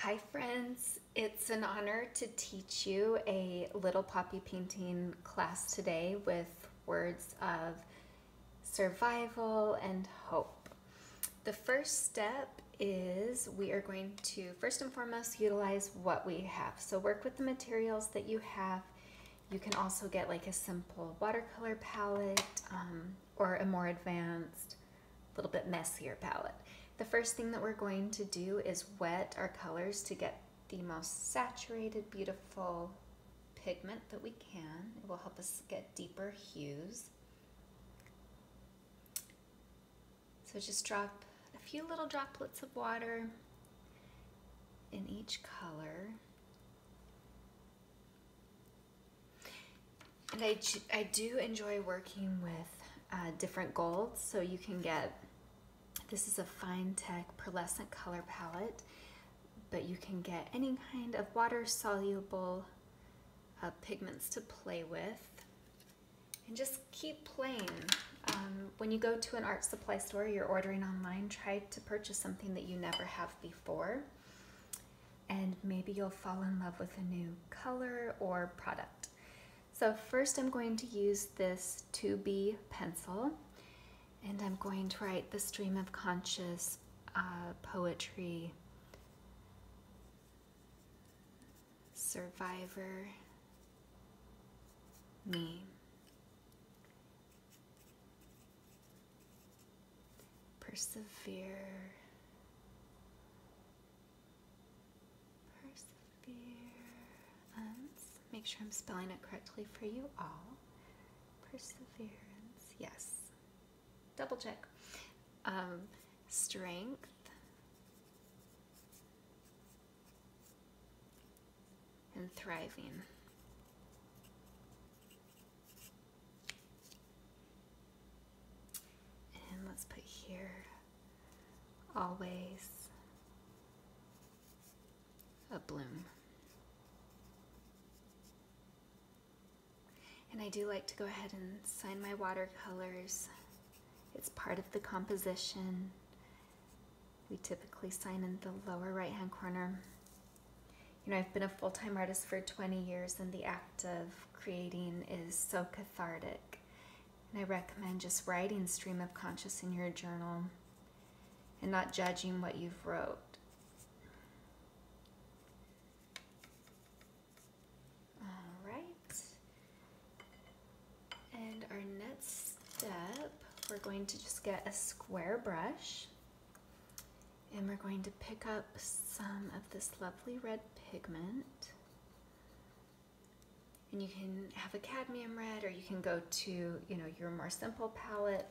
Hi friends, it's an honor to teach you a little poppy painting class today with words of survival and hope. The first step is we are going to first and foremost utilize what we have. So work with the materials that you have. You can also get like a simple watercolor palette or a more advanced, a little bit messier palette. The first thing that we're going to do is wet our colors to get the most saturated, beautiful pigment that we can. It will help us get deeper hues. So just drop a few little droplets of water in each color. And I do enjoy working with different golds, so you can get, this is a Fine Tech pearlescent color palette, but you can get any kind of water-soluble pigments to play with. And just keep playing. When you go to an art supply store, you're ordering online, try to purchase something that you never have before, and maybe you'll fall in love with a new color or product. So first I'm going to use this 2B pencil, and I'm going to write the stream of conscious poetry, survivor, me. Persevere, perseverance. Make sure I'm spelling it correctly for you all. Perseverance, yes. Double check. Strength, and thriving. And let's put here, always a bloom. And I do like to go ahead and sign my watercolors. It's part of the composition. We typically sign in the lower right-hand corner. You know, I've been a full-time artist for 20 years, and the act of creating is so cathartic. And I recommend just writing stream of conscious in your journal and not judging what you've wrote. All right. And our next step, we're going to just get a square brush, and we're going to pick up some of this lovely red pigment. And you can have a cadmium red, or you can go to, you know, your more simple palette.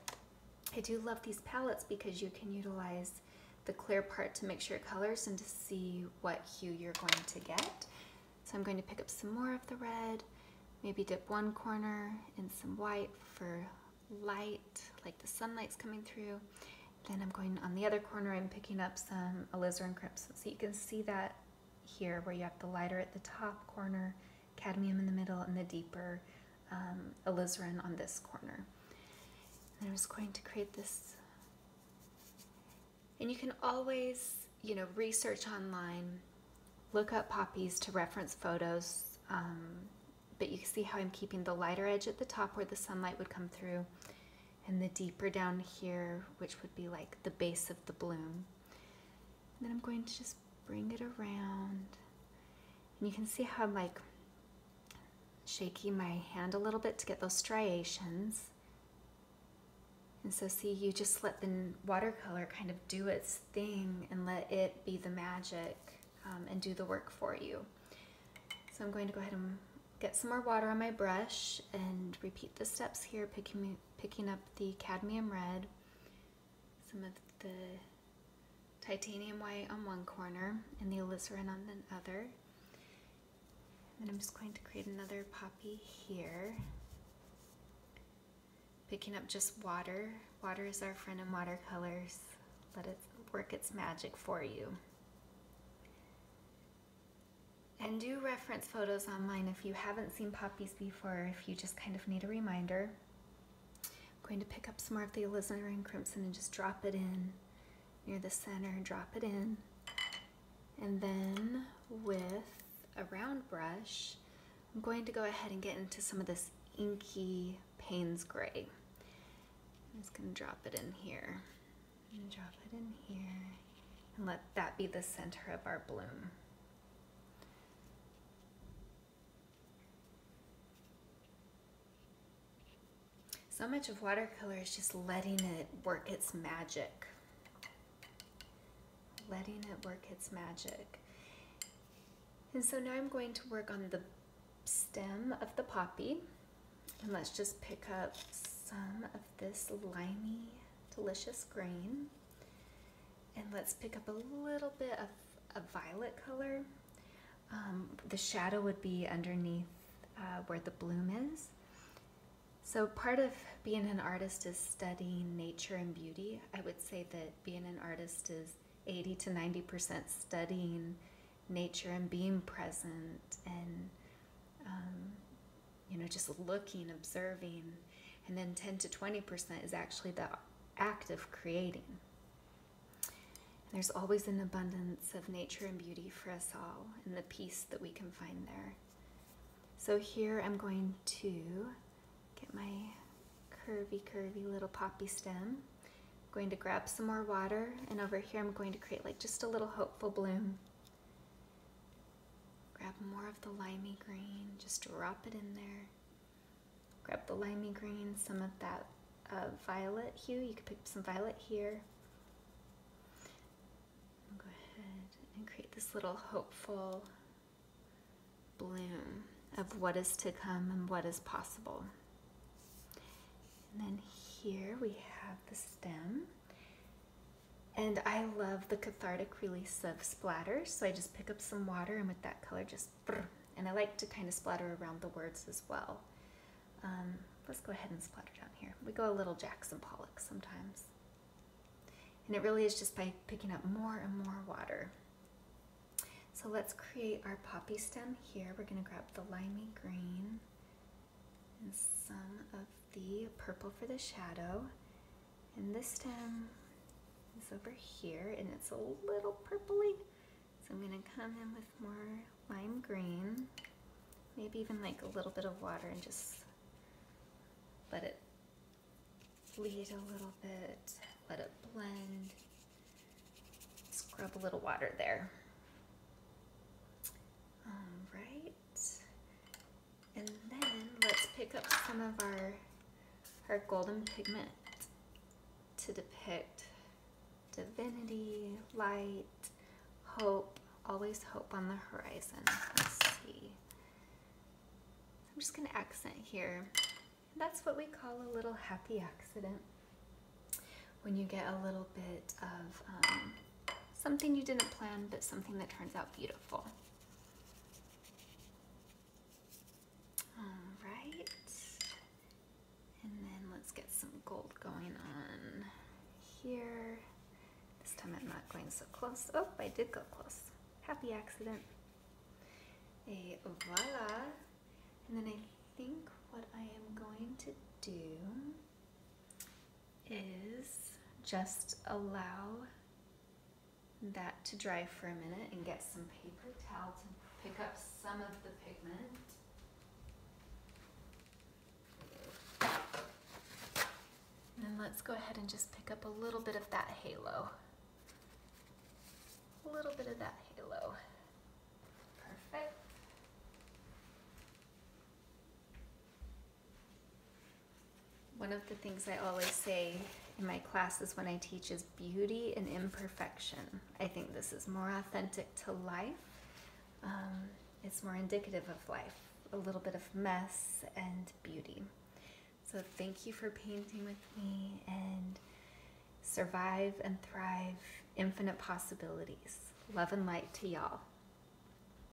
I do love these palettes because you can utilize the clear part to mix your colors and to see what hue you're going to get. So I'm going to pick up some more of the red, maybe dip one corner in some white for light, like the sunlight's coming through. Then I'm going on the other corner, I'm picking up some alizarin crimson. So you can see that here where you have the lighter at the top corner, cadmium in the middle, and the deeper alizarin on this corner. And I'm just going to create this. And you can always, you know, research online, look up poppies to reference photos, but you can see how I'm keeping the lighter edge at the top where the sunlight would come through, and the deeper down here, which would be like the base of the bloom. And then I'm going to just bring it around. And you can see how I'm like shaking my hand a little bit to get those striations. And so see, you just let the watercolor kind of do its thing and let it be the magic and do the work for you. So I'm going to go ahead and get some more water on my brush and repeat the steps here, picking up the cadmium red, some of the titanium white on one corner, and the alizarin on the other. And then I'm just going to create another poppy here, picking up just water. Water is our friend in watercolors. Let it work its magic for you. And do reference photos online if you haven't seen poppies before, if you just kind of need a reminder. I'm going to pick up some more of the alizarin crimson and just drop it in near the center, drop it in. And then with a round brush, I'm going to go ahead and get into some of this inky Payne's gray. I'm just going to drop it in here, and drop it in here, and let that be the center of our bloom. So much of watercolor is just letting it work its magic. Letting it work its magic. And so now I'm going to work on the stem of the poppy. And let's just pick up some of this limey, delicious green. And let's pick up a little bit of a violet color. The shadow would be underneath where the bloom is. So part of being an artist is studying nature and beauty. I would say that being an artist is 80 to 90% studying nature and being present and just looking, observing, and then 10 to 20% is actually the act of creating. There's always an abundance of nature and beauty for us all, and the peace that we can find there. So here I'm going to get my curvy little poppy stem. I'm going to grab some more water, and over here I'm going to create like just a little hopeful bloom. Grab more of the limey green, just drop it in there. Grab the limey green, some of that violet hue. You could pick up some violet here. Go ahead and create this little hopeful bloom of what is to come and what is possible. And then here we have the stem. And I love the cathartic release of splatters, so I just pick up some water and with that color just, and I like to kind of splatter around the words as well. Let's go ahead and splatter down here. We go a little Jackson Pollock sometimes. And it really is just by picking up more and more water. So let's create our poppy stem here. We're going to grab the limey green and some of the purple for the shadow. And this stem is over here and it's a little purpley. So I'm going to come in with more lime green, maybe even like a little bit of water and just let it bleed a little bit, let it blend, scrub a little water there. All right, and then let's pick up some of our golden pigment to depict divinity, light, hope, always hope on the horizon. Let's see. I'm just going to accent here. That's what we call a little happy accident. When you get a little bit of something you didn't plan, but something that turns out beautiful. All right. And then let's get some gold going on here. This time I'm not going so close. Oh, I did go close. Happy accident. Voila. And then I think what I am going to do is just allow that to dry for a minute and get some paper towel to pick up some of the pigment. And then let's go ahead and just pick up a little bit of that halo. A little bit of that halo. Perfect. One of the things I always say in my classes when I teach is beauty and imperfection. I think this is more authentic to life. It's more indicative of life. A little bit of mess and beauty. So thank you for painting with me, and survive and thrive, infinite possibilities. Love and light to y'all.